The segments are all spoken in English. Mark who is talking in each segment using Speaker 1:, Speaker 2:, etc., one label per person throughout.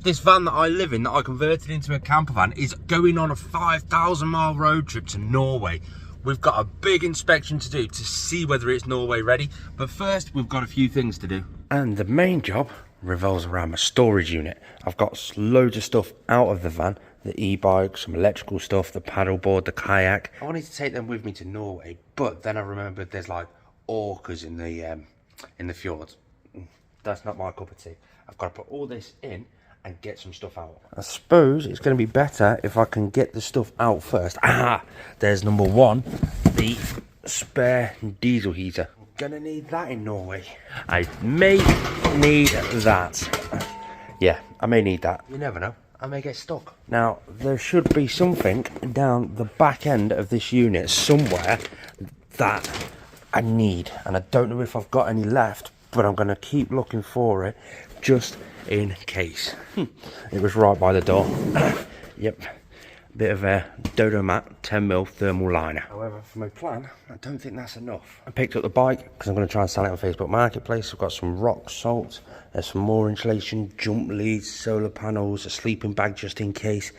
Speaker 1: This van that I live in, that I converted into a camper van, is going on a 5,000 mile road trip to Norway. We've got a big inspection to do to see whether it's Norway ready, but first we've got a few things to do. And the main job revolves around my storage unit. I've got loads of stuff out of the van, the e-bike, some electrical stuff, the paddleboard, the kayak. I wanted to take them with me to Norway, but then I remembered there's like orcas in the fjords. That's not my cup of tea. I've got to put all this in and get some stuff out. I suppose it's going to be better if I can get the stuff out first. Ah, there's number one, the spare diesel heater. I'm gonna need that in Norway. I may need that. Yeah, I may need that. You never know, I may get stuck. Now, there should be something down the back end of this unit somewhere that I need, and I don't know if I've got any left, but I'm gonna keep looking for it just in case. It was right by the door. Yep, bit of a Dodo Mat 10mm thermal liner. However, for my plan, I don't think that's enough. I picked up the bike because I'm going to try and sell it on Facebook Marketplace. I've got some rock salt, there's some more insulation, jump leads, solar panels, a sleeping bag just in case,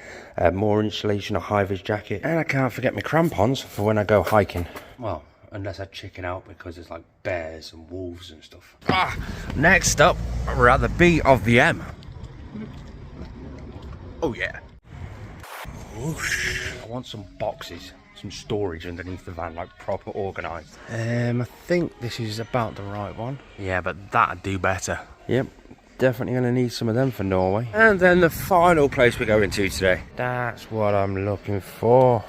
Speaker 1: more insulation, a high-vis jacket, and I can't forget my crampons for when I go hiking. Well, unless I chicken out because there's like bears and wolves and stuff. Next up, we're at the B of the M. Oh yeah. Whoosh. I want some boxes, some storage underneath the van, like proper organised. I think this is about the right one. Yeah, but that'd do better. Yep, definitely gonna need some of them for Norway. And then the final place we're going to today. That's what I'm looking for.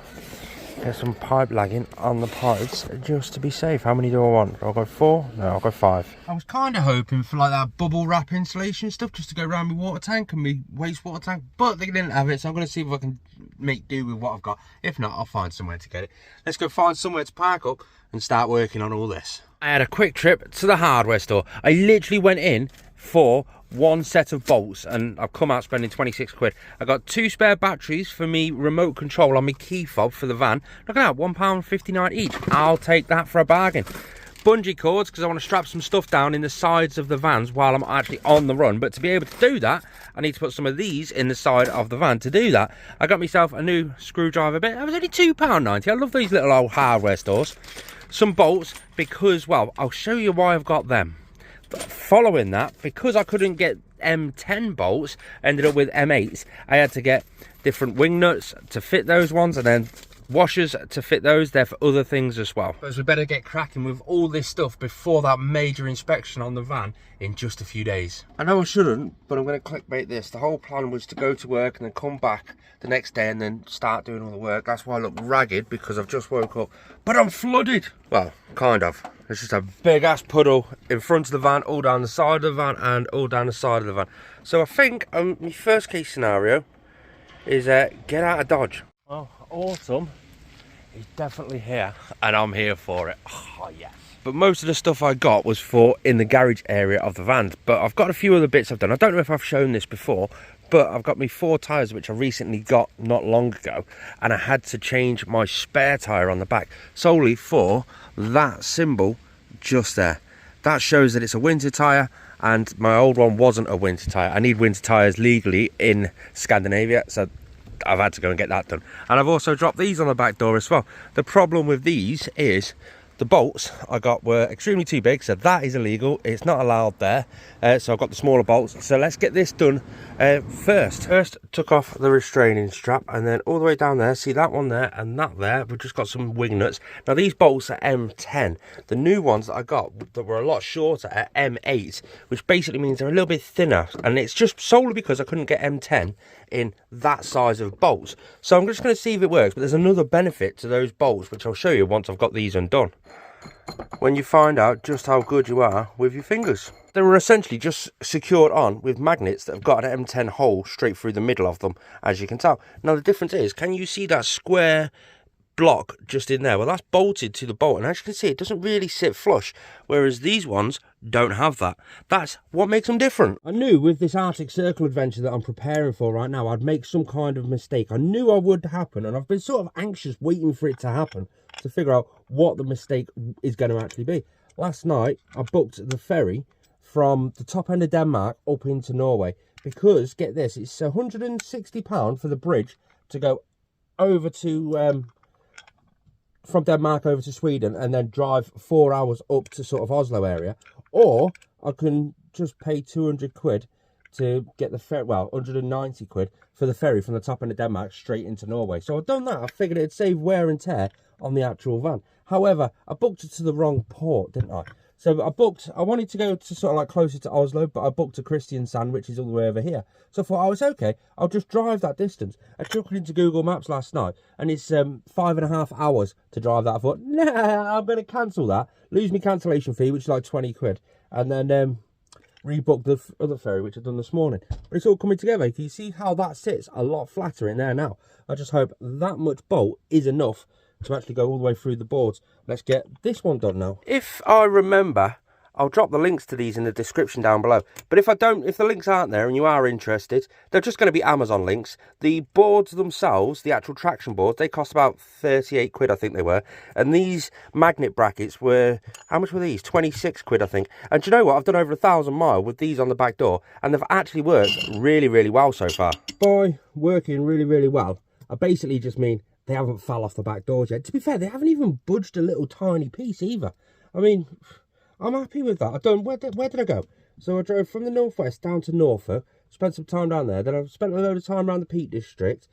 Speaker 1: Get some pipe lagging on the pipes just to be safe. How many do I want? I'll go 4? No, I'll go 5. I was kind of hoping for like that bubble wrap insulation stuff just to go around my water tank and my wastewater tank, but they didn't have it, so I'm going to see if I can make do with what I've got. If not, I'll find somewhere to get it. Let's go find somewhere to park up and start working on all this. I had a quick trip to the hardware store. I literally went in for one set of bolts and I've come out spending 26 quid. I got 2 spare batteries for me remote control on my key fob for the van. Look at that, £1.59 each. I'll take that for a bargain. Bungee cords, because I want to strap some stuff down in the sides of the vans while I'm actually on the run, but to be able to do that I need to put some of these in the side of the van. To do that I got myself a new screwdriver bit. That was only £2.90. I love these little old hardware stores. Some bolts, because, well, I'll show you why I've got them. But following that, because I couldn't get M10 bolts, ended up with M8s. I had to get different wing nuts to fit those ones, and then washers to fit those. They're for other things as well. But we better get cracking with all this stuff before that major inspection on the van in just a few days. I know I shouldn't, but I'm going to clickbait this. The whole plan was to go to work and then come back the next day and then start doing all the work. That's why I look ragged, because I've just woke up. But I'm flooded. Well, kind of. There's just a big ass puddle in front of the van, all down the side of the van and all down the side of the van. So I think my first case scenario is get out of Dodge. Well, autumn is definitely here and I'm here for it. Oh yes. But most of the stuff I got was for in the garage area of the van, but I've got a few other bits I've done. I don't know if I've shown this before, but I've got my 4 tyres which I recently got not long ago, and I had to change my spare tyre on the back solely for that symbol just there. That shows that it's a winter tyre, and my old one wasn't a winter tyre. I need winter tyres legally in Scandinavia, so I've had to go and get that done. And I've also dropped these on the back door as well. The problem with these is the bolts I got were extremely too big, so that is illegal. It's not allowed there. So I've got the smaller bolts. So let's get this done first. First, took off the restraining strap, and then all the way down there, see that one there and that there, we've just got some wing nuts. Now these bolts are M10. The new ones that I got that were a lot shorter are M8, which basically means they're a little bit thinner, and it's just solely because I couldn't get M10 in that size of bolts. So I'm just going to see if it works, but there's another benefit to those bolts which I'll show you once I've got these undone. When you find out just how good you are with your fingers. They were essentially just secured on with magnets that have got an M10 hole straight through the middle of them, as you can tell. Now the difference is, can you see that square block just in there? Well, that's bolted to the bolt, and as you can see, it doesn't really sit flush, whereas these ones don't have that. That's what makes them different. I knew with this Arctic Circle adventure that I'm preparing for right now, I'd make some kind of mistake. I knew I would happen, and I've been sort of anxious waiting for it to happen to figure out what the mistake is going to actually be. Last night I booked the ferry from the top end of Denmark up into Norway, because, get this, it's £160 for the bridge to go over to, from Denmark over to Sweden, and then drive 4 hours up to sort of Oslo area. Or I can just pay 200 quid to get the ferry, well, 190 quid for the ferry from the top end of Denmark straight into Norway. So I've done that. I figured it'd save wear and tear on the actual van. However, I booked it to the wrong port, didn't I? So I wanted to go to sort of like closer to Oslo, but I booked a Kristiansand, which is all the way over here. So I thought, oh, it's okay, I'll just drive that distance. I took it into Google Maps last night, and it's 5.5 hours to drive that. I thought, nah, I'm going to cancel that, lose my cancellation fee, which is like 20 quid, and then rebook the other ferry, which I've done this morning. But it's all coming together. Can you see how that sits a lot flatter in there now? I just hope that much bolt is enough to actually go all the way through the boards. Let's get this one done now. If I remember, I'll drop the links to these in the description down below. But if I don't, if the links aren't there and you are interested, they're just going to be Amazon links. The boards themselves, the actual traction boards, they cost about 38 quid, I think they were. And these magnet brackets were, how much were these? 26 quid, I think. And do you know what? I've done over 1,000 miles with these on the back door, and they've actually worked really, really well so far. By working really, really well, I basically just mean they haven't fell off the back doors yet. To be fair, they haven't even budged a little tiny piece either. I mean, I'm happy with that. Where did I go? So I drove from the northwest down to Norfolk, spent some time down there, then I spent a load of time around the Peak District,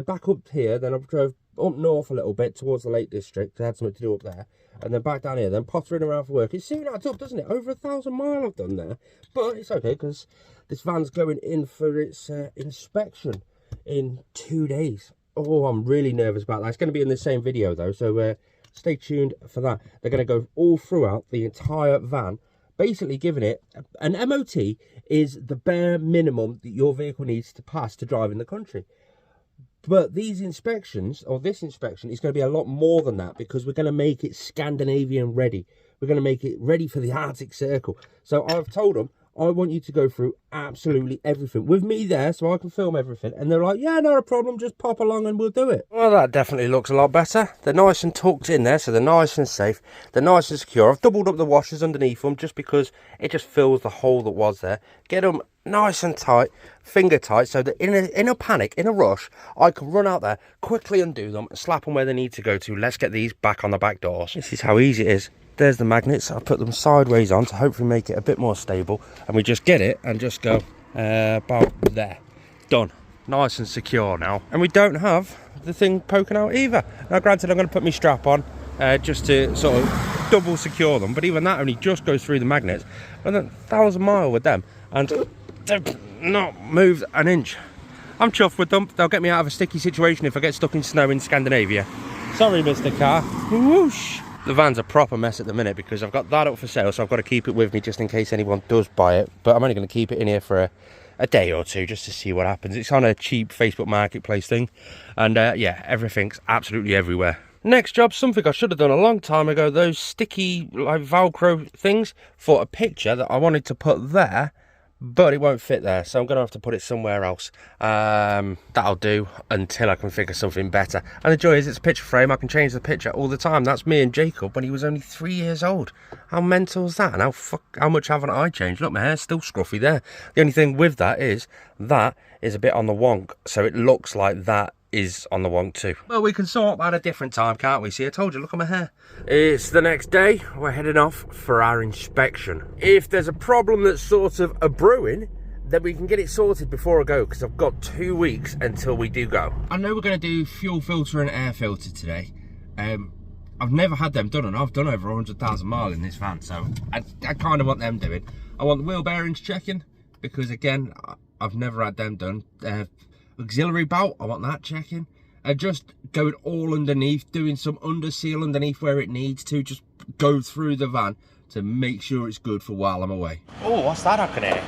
Speaker 1: back up here, then I drove up north a little bit towards the Lake District, I had something to do up there, and then back down here, then pottering around for work. It soon adds up, doesn't it? Over 1,000 miles I've done there. But it's okay, because this van's going in for its inspection in 2 days. Oh, I'm really nervous about that. It's going to be in the same video though, so stay tuned for that. They're going to go all throughout the entire van, basically giving it an MOT is the bare minimum that your vehicle needs to pass to drive in the country. But these inspections, or this inspection, is going to be a lot more than that, because we're going to make it Scandinavian ready. We're going to make it ready for the Arctic Circle. So I've told them, I want you to go through absolutely everything with me there, so I can film everything. And they're like, yeah, not a problem, just pop along and we'll do it. Well, that definitely looks a lot better. They're nice and tucked in there, so they're nice and safe. They're nice and secure. I've doubled up the washers underneath them just because it just fills the hole that was there. Get them nice and tight, finger tight, so that in a panic, in a rush, I can run out there, quickly undo them, and slap them where they need to go to. Let's get these back on the back doors. This is how easy it is. There's the magnets. I put them sideways on to hopefully make it a bit more stable, and we just get it and just go about there. Done. Nice and secure now, and we don't have the thing poking out either. Now granted, I'm going to put my strap on just to sort of double secure them, but even that only just goes through the magnets. And then 1,000 miles with them, and they've not moved an inch. I'm chuffed with them. They'll get me out of a sticky situation if I get stuck in snow in Scandinavia. Sorry, Mr. Car. Whoosh. The van's a proper mess at the minute because I've got that up for sale, so I've got to keep it with me just in case anyone does buy it. But I'm only going to keep it in here for a day or two just to see what happens. It's on a cheap Facebook Marketplace thing, and yeah, everything's absolutely everywhere. Next job, something I should have done a long time ago. Those sticky like Velcro things for a picture that I wanted to put there, but it won't fit there, so I'm going to have to put it somewhere else. That'll do until I can figure something better. And the joy is, it's a picture frame. I can change the picture all the time. That's me and Jacob when he was only 3 years old. How mental is that? And how much haven't I changed? Look, my hair's still scruffy there. The only thing with that is a bit on the wonk, so it looks like that is on the wonk too. Well, we can sort at a different time, can't we? See, I told you, look at my hair. It's the next day. We're heading off for our inspection. If there's a problem that's sort of a brewing, then we can get it sorted before I go, because I've got 2 weeks until we do go. I know we're going to do fuel filter and air filter today. I've never had them done, and I've done over 100,000 miles in this van, so I kind of want them doing. I want the wheel bearings checking, because again, I've never had them done. Auxiliary belt, I want that checking. Just going all underneath, doing some under seal underneath where it needs to, just go through the van to make sure it's good for while I'm away. Oh, what's that I can hear?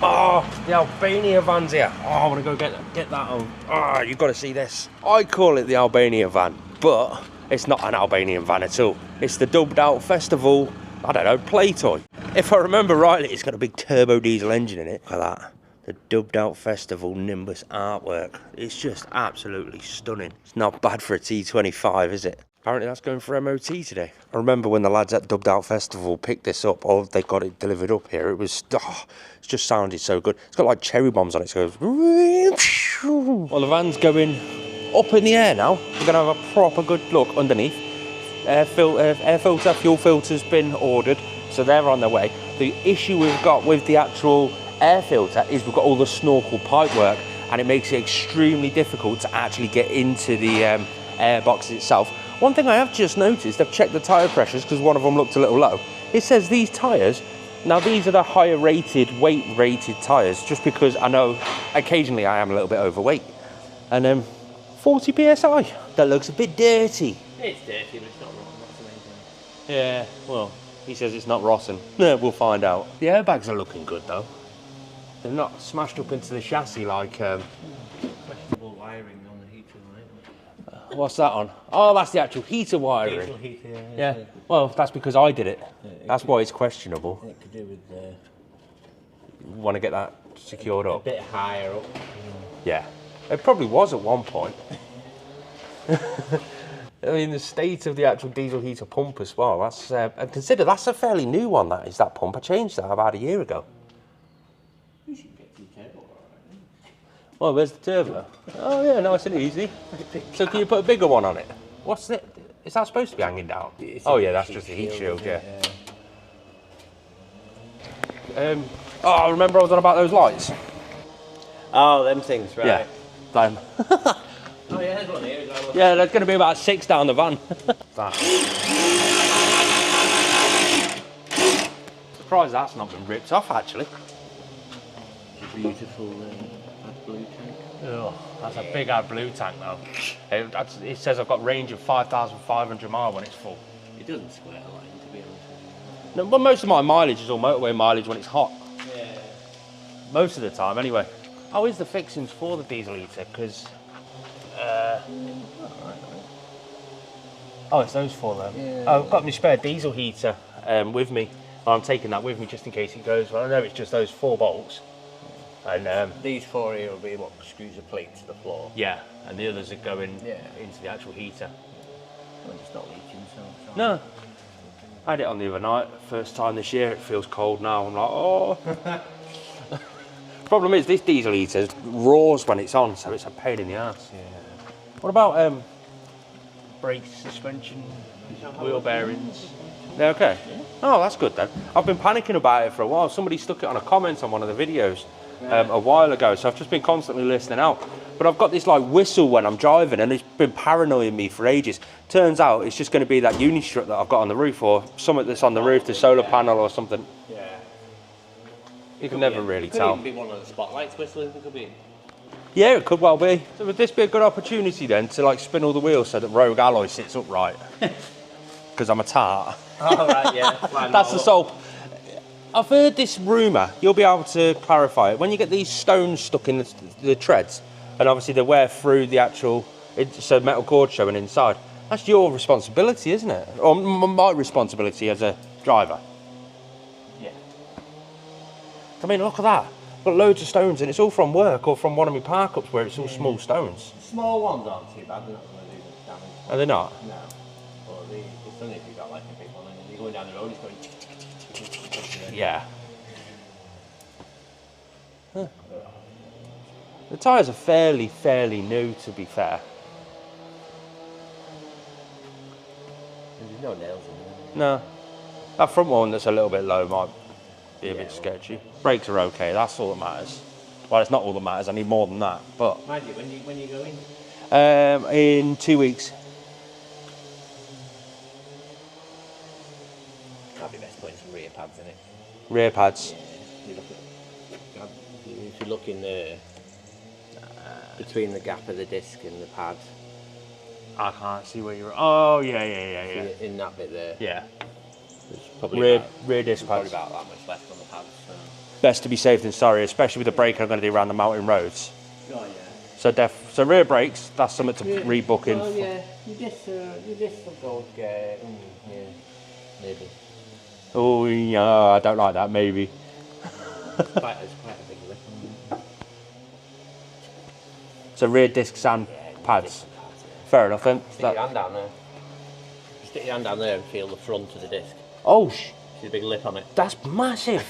Speaker 1: Oh, the Albania van's here. Oh, I want to go get that on. Oh, you've got to see this. I call it the Albania van, but it's not an Albanian van at all. It's the dubbed out festival, I don't know, play toy. If I remember rightly, it's got a big turbo diesel engine in it. Look at that. The dubbed out festival Nimbus artwork. It's just absolutely stunning. It's not bad for a T25, is it? Apparently that's going for MOT today. I remember when the lads at Dubbed Out Festival picked this up, or they got it delivered up here, it just sounded so good. It's got like cherry bombs on it, so it goes... Well, the van's going up in the air now. We're going to have a proper good look underneath. Air filter, fuel filter's been ordered, so they're on their way. The issue we've got with the actual air filter is we've got all the snorkel pipe work, and it makes it extremely difficult to actually get into the air box itself. One thing I have just noticed, I've checked the tyre pressures because one of them looked a little low. It says these tyres, now these are the higher rated, weight rated tyres, just because I know occasionally I am a little bit overweight. And 40 PSI, that looks a bit dirty.
Speaker 2: It's dirty, but it's not wrong, that's amazing.
Speaker 1: Yeah, well, he says it's not rotten. Yeah, we'll find out. The airbags are looking good though. They're not smashed up into the chassis like...
Speaker 2: Questionable wiring on the heater, right?
Speaker 1: What's that on? Oh, that's the actual heater wiring.
Speaker 2: Diesel heater,
Speaker 1: Yeah, well, that's because I did it. That's why it's questionable.
Speaker 2: It could do with...
Speaker 1: You want to get that secured
Speaker 2: a
Speaker 1: up?
Speaker 2: bit higher up.
Speaker 1: Yeah. It probably was at one point. I mean, the state of the actual diesel heater pump as well. That's and consider that's a fairly new one. That pump. I changed that about a year ago.
Speaker 2: You should get two turbo, alright?
Speaker 1: Well, where's the turbo? Oh yeah, nice and easy. So can you put a bigger one on it? What's it? Is that supposed to be hanging down? Oh yeah, that's just the heat shield. Yeah. Oh, remember I was on about those lights?
Speaker 2: Oh, them things, right?
Speaker 1: Yeah. Them.
Speaker 2: Oh yeah, there's one here as well.
Speaker 1: Yeah, there's going to be about 6 down the van. That. Surprised that's not been ripped off, actually.
Speaker 2: Beautiful blue tank.
Speaker 1: Oh, that's a big blue tank, though. It says I've got range of 5,500 miles when it's full.
Speaker 2: It doesn't square a line, to be honest with you.
Speaker 1: No, but most of my mileage is all motorway mileage when it's hot.
Speaker 2: Yeah.
Speaker 1: Most of the time, anyway. Oh, is the fixings for the diesel heater? Because... oh, it's those four then. Yeah. Oh, I've got my spare diesel heater with me. I'm taking that with me just in case it goes. Well, I know it's just those 4 bolts. And
Speaker 2: these 4 here will be what screws the plate to the floor.
Speaker 1: Yeah, and the others are going into the actual heater.
Speaker 2: Well, it's not leaking, so...
Speaker 1: No. I had it on the other night. First time this year. It feels cold now. I'm like, oh. Problem is, this diesel heater roars when it's on, so it's a pain in the ass.
Speaker 2: Yeah.
Speaker 1: What about brakes, suspension, wheel bearings? They're okay? Yeah. Oh, that's good then. I've been panicking about it for a while. Somebody stuck it on a comment on one of the videos a while ago, so I've just been constantly listening out. But I've got this like whistle when I'm driving, and it's been paranoying me for ages. Turns out it's just going to be that uni strut that I've got on the roof, or something that's on the roof, the solar panel or something.
Speaker 2: Yeah.
Speaker 1: You can never really tell.
Speaker 2: Could even be one of the spotlights whistling, it could be.
Speaker 1: Yeah, it could well be. So would this be a good opportunity then to like spin all the wheels so that Rogue Alloy sits upright? Because I'm a tart.
Speaker 2: Oh right, yeah.
Speaker 1: That's the sole. I've heard this rumour, you'll be able to clarify it. When you get these stones stuck in the treads, and obviously they wear through the actual, it's a metal cord showing inside, that's your responsibility, isn't it? Or my responsibility as a driver.
Speaker 2: Yeah.
Speaker 1: I mean, look at that. Got loads of stones, and it's all from work or from one of my park ups where it's all small stones.
Speaker 2: Small ones aren't too bad, they're not going to do much damage.
Speaker 1: Are they not?
Speaker 2: No. But it's only if you've got like a big one and you're going down the road, it's going...
Speaker 1: Yeah. Huh. The tyres are fairly new, to be fair.
Speaker 2: There's no nails in there.
Speaker 1: No. That front one that's a little bit low might be a bit sketchy. Brakes are okay, that's all that matters. Well, it's not all that matters, I need more than that, but...
Speaker 2: Mind you, when you go in?
Speaker 1: In 2 weeks.
Speaker 2: That'd be best putting some rear pads in it.
Speaker 1: Rear pads.
Speaker 2: Yeah. If you look in there, between the gap of the disc and the pad.
Speaker 1: I can't see where you're... Oh, yeah.
Speaker 2: In that bit there.
Speaker 1: Yeah.
Speaker 2: There's probably
Speaker 1: rear disc
Speaker 2: probably
Speaker 1: pads.
Speaker 2: about that much left on the pads. So.
Speaker 1: Best to be safe than sorry, especially with the brake I'm going to do around the mountain roads.
Speaker 2: Oh yeah.
Speaker 1: So rear brakes, that's something to rebook in.
Speaker 2: Oh yeah, you just go get, yeah, maybe.
Speaker 1: Oh yeah, I don't like that, maybe.
Speaker 2: It's quite a big lift.
Speaker 1: So rear discs and pads. Fair enough then.
Speaker 2: Stick your hand down there. Stick your hand down there and feel the front of the disc.
Speaker 1: Oh,
Speaker 2: See the big lip on it?
Speaker 1: that's massive.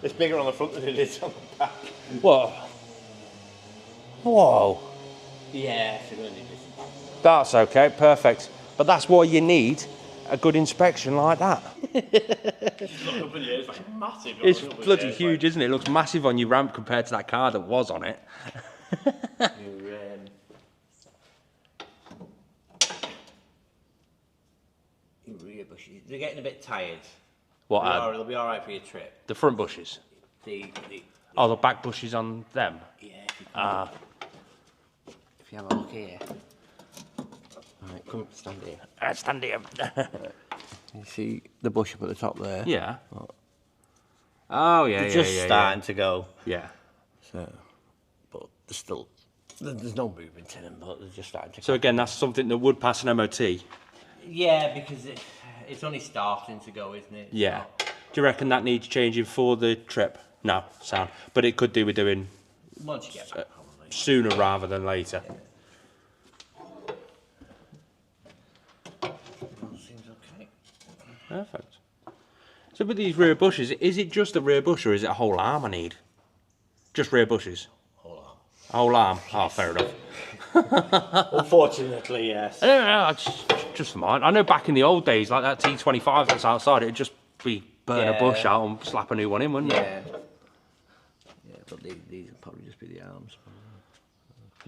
Speaker 2: It's bigger on the front than it is on the back.
Speaker 1: Whoa. Whoa.
Speaker 2: Yeah, so you're going to need this.
Speaker 1: That's okay, perfect. But that's why you need a good inspection like that.
Speaker 2: Look up in the air, it's like massive.
Speaker 1: It's bloody huge, isn't it? It looks massive on your ramp compared to that car that was on it.
Speaker 2: Your rear bushes, they're getting a bit tired.
Speaker 1: What?
Speaker 2: They'll be alright for your trip.
Speaker 1: The front bushes? Oh, the back bushes on them?
Speaker 2: Yeah. If you have a look here. Alright, come stand here.
Speaker 1: Stand here.
Speaker 2: You see the bush up at the top there?
Speaker 1: Yeah. Oh, yeah,
Speaker 2: They're just starting to go.
Speaker 1: Yeah.
Speaker 2: So, but there's no movement in them, but they're just starting to go.
Speaker 1: So again, that's something that would pass an MOT?
Speaker 2: Yeah, because it's only starting to go, isn't it?
Speaker 1: Yeah. Do you reckon that needs changing for the trip? No, sound. But it could do with doing
Speaker 2: Once you get back, probably.
Speaker 1: sooner rather than later.
Speaker 2: Seems okay.
Speaker 1: Perfect. So with these rear bushes, is it just the rear bush or is it a whole arm I need? Just rear bushes?
Speaker 2: Whole arm.
Speaker 1: A whole arm? Oh, fair enough.
Speaker 2: Unfortunately, yes.
Speaker 1: No, just for mine. I know back in the old days, like that T25 that's outside, it'd just be burn a bush out and slap a new one in, wouldn't it?
Speaker 2: Yeah, but these will probably just be the arms.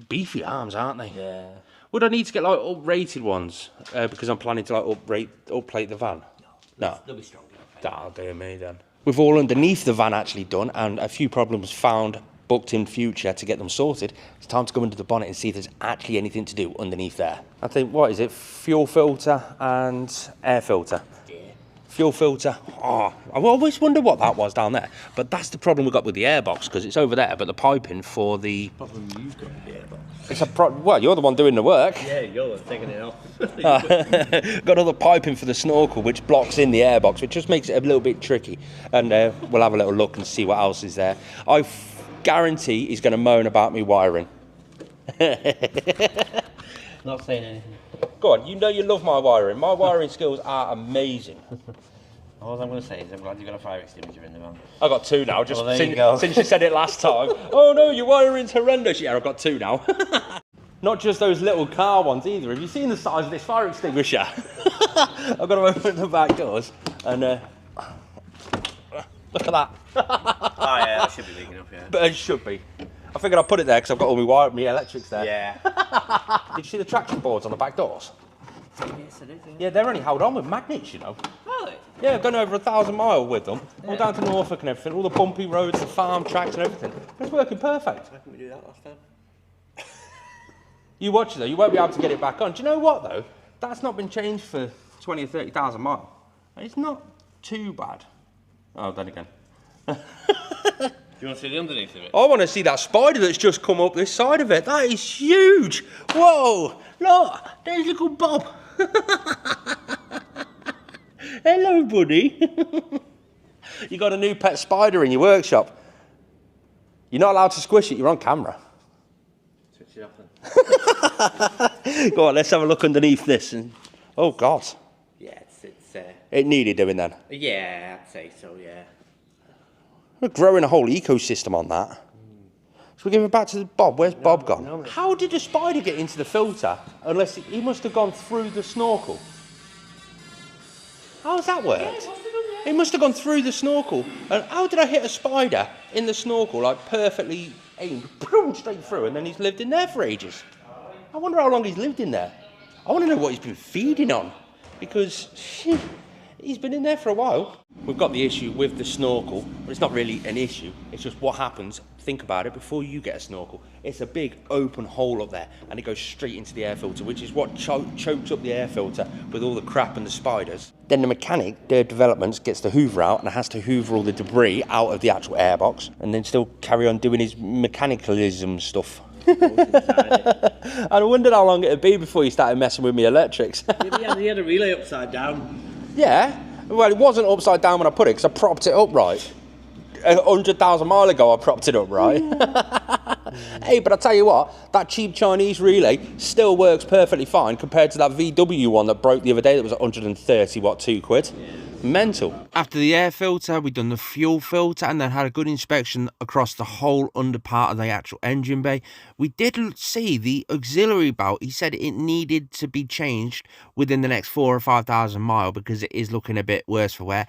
Speaker 1: Beefy arms, aren't they?
Speaker 2: Yeah.
Speaker 1: Would I need to get like up-rated ones because I'm planning to like upplate the van? No.
Speaker 2: They'll be strong enough.
Speaker 1: That'll do me then. With all underneath the van actually done and a few problems found, booked in future to get them sorted, it's time to go under the bonnet and see if there's actually anything to do underneath there. I think, what is it? Fuel filter and air filter.
Speaker 2: Yeah.
Speaker 1: Fuel filter. Oh, I've always wondered what that was down there. But that's the problem we've got with the airbox because it's over there, but the piping for the...
Speaker 2: Problem you've got with the airbox.
Speaker 1: It's well, you're the one doing the work.
Speaker 2: Yeah, you're taking it off.
Speaker 1: Got all the piping for the snorkel, which blocks in the airbox, which just makes it a little bit tricky. And we'll have a little look and see what else is there. I guarantee he's going to moan about me wiring.
Speaker 2: Not saying anything.
Speaker 1: Go on, you know you love my wiring. My wiring skills are amazing.
Speaker 2: All I'm going to say is I'm glad you got a fire extinguisher in the van.
Speaker 1: I got two now, just
Speaker 2: Well, there you go.
Speaker 1: since you said it last time. Oh no, your wiring's horrendous. Yeah, I've got two now. Not just those little car ones either. Have you seen the size of this fire extinguisher? I've got to open the back doors and look at that.
Speaker 2: Oh yeah, that should be big enough, yeah.
Speaker 1: But it should be. I figured I'd put it there because I've got all my electrics there.
Speaker 2: Yeah.
Speaker 1: Did you see the traction boards on the back doors?
Speaker 2: Yes, it is, yeah.
Speaker 1: Yeah, they're only held on with magnets, you know.
Speaker 2: Really?
Speaker 1: Yeah, I've gone over 1,000 miles with them. All down to Norfolk and everything, all the bumpy roads, the farm tracks and everything. It's working perfect.
Speaker 2: Why couldn't we do that last time?
Speaker 1: You watch it though, you won't be able to get it back on. Do you know what though? That's not been changed for 20 or 30,000 miles. It's not too bad. Oh, then again.
Speaker 2: Do you want to see the underneath of it?
Speaker 1: I want to see that spider that's just come up this side of it. That is huge. Whoa, look, there's little Bob. Hello, buddy. You got a new pet spider in your workshop. You're not allowed to squish it, you're on camera.
Speaker 2: Switch it off then.
Speaker 1: Go on, let's have a look underneath this. And oh, God.
Speaker 2: Yeah,
Speaker 1: It needed doing then.
Speaker 2: yeah, I'd say so, yeah.
Speaker 1: We're growing a whole ecosystem on that. Should we give it back to Bob? Where's Bob gone?
Speaker 2: no.
Speaker 1: How did the spider get into the filter? Unless he must have gone through the snorkel. How's that worked? He must have gone through the snorkel. And how did I hit a spider in the snorkel, like perfectly aimed, boom, straight through, and then he's lived in there for ages? I wonder how long he's lived in there. I want to know what he's been feeding on, because he's been in there for a while. We've got the issue with the snorkel, but it's not really an issue. It's just what happens. Think about it before you get a snorkel. It's a big open hole up there, and it goes straight into the air filter, which is what chokes up the air filter with all the crap and the spiders. Then the mechanic, their developments, gets the hoover out and has to hoover all the debris out of the actual airbox, and then still carry on doing his mechanicalism stuff. And I wondered how long it'd be before he started messing with me electrics.
Speaker 2: He had a relay upside down.
Speaker 1: Yeah, well, it wasn't upside down when I put it because I propped it upright. 100,000 miles ago, I propped it upright. Hey, but I tell you what, that cheap Chinese relay still works perfectly fine compared to that VW one that broke the other day that was 130, what, £2? Yeah. Mental. After the air filter, we've done the fuel filter and then had a good inspection across the whole under part of the actual engine bay. We did see the auxiliary belt. He said it needed to be changed within the next 4,000 or 5,000 miles because it is looking a bit worse for wear.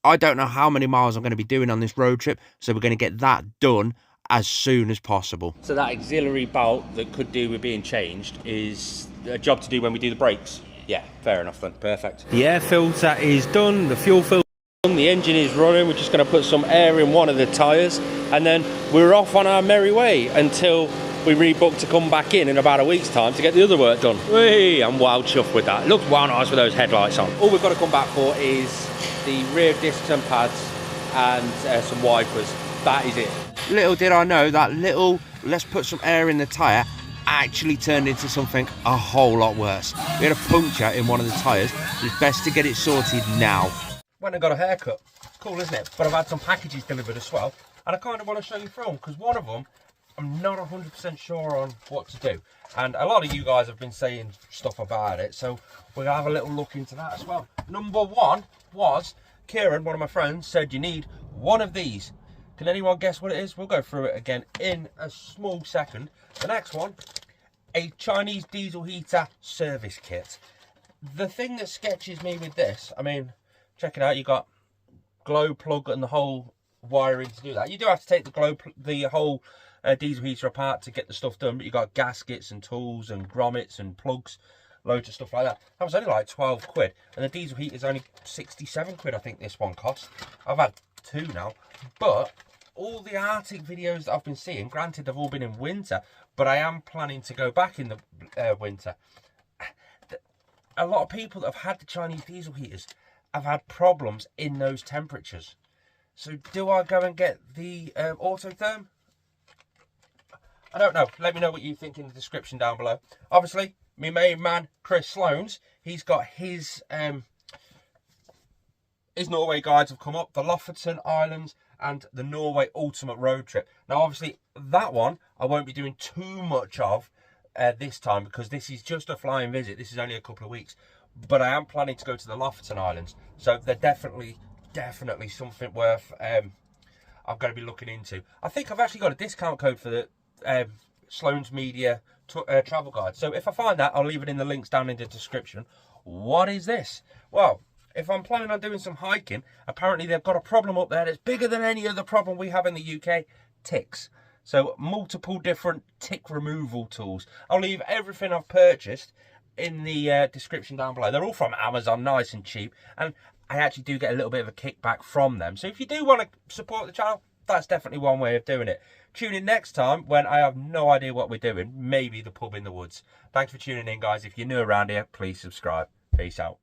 Speaker 1: I don't know how many miles I'm going to be doing on this road trip, so we're going to get that done as soon as possible. So that auxiliary belt that could do with being changed is a job to do when we do the brakes. Yeah, fair enough then, perfect. The air filter is done, the fuel filter is done, the engine is running. We're just going to put some air in one of the tyres and then we're off on our merry way until we rebook to come back in about a week's time to get the other work done. Whee, I'm wild chuffed with that. It looks well nice with those headlights on. All we've got to come back for is the rear discs and pads and some wipers. That is it. Little did I know that little let's put some air in the tyre actually turned into something a whole lot worse. We had a puncture in one of the tyres. It's best to get it sorted now. Went and got a haircut. Cool, isn't it? But I've had some packages delivered as well, and I kind of want to show you through them because one of them I'm not 100% sure on what to do, and a lot of you guys have been saying stuff about it, so we're gonna have a little look into that as well. Number one was Kieran, one of my friends, said you need one of these. Can anyone guess what it is? We'll go through it again in a small second. The next one, a Chinese diesel heater service kit. The thing that sketches me with this, I mean, check it out, you got glow plug and the whole wiring to do that. You do have to take the whole diesel heater apart to get the stuff done, but you got gaskets and tools and grommets and plugs, loads of stuff like that. That was only like 12 quid, and the diesel heater is only 67 quid, I think this one cost. I've had two now, but all the Arctic videos that I've been seeing, granted they've all been in winter, but I am planning to go back in the winter. A lot of people that have had the Chinese diesel heaters have had problems in those temperatures. So do I go and get the Autotherm? I don't know. Let me know what you think in the description down below. Obviously, my main man, Chris Sloane's, he's got his Norway guides have come up, the Lofoten Islands and the Norway Ultimate Road Trip. Now, obviously, that one I won't be doing too much of this time because this is just a flying visit. This is only a couple of weeks. But I am planning to go to the Lofoten Islands. So they're definitely something worth I'm going to be looking into. I think I've actually got a discount code for the Sloane's Media travel guide. So if I find that, I'll leave it in the links down in the description. What is this? Well, if I'm planning on doing some hiking, apparently they've got a problem up there that's bigger than any other problem we have in the UK, ticks. So multiple different tick removal tools. I'll leave everything I've purchased in the description down below. They're all from Amazon, nice and cheap, and I actually do get a little bit of a kickback from them. So if you do want to support the channel, that's definitely one way of doing it. Tune in next time when I have no idea what we're doing, maybe the pub in the woods. Thanks for tuning in, guys. If you're new around here, please subscribe. Peace out.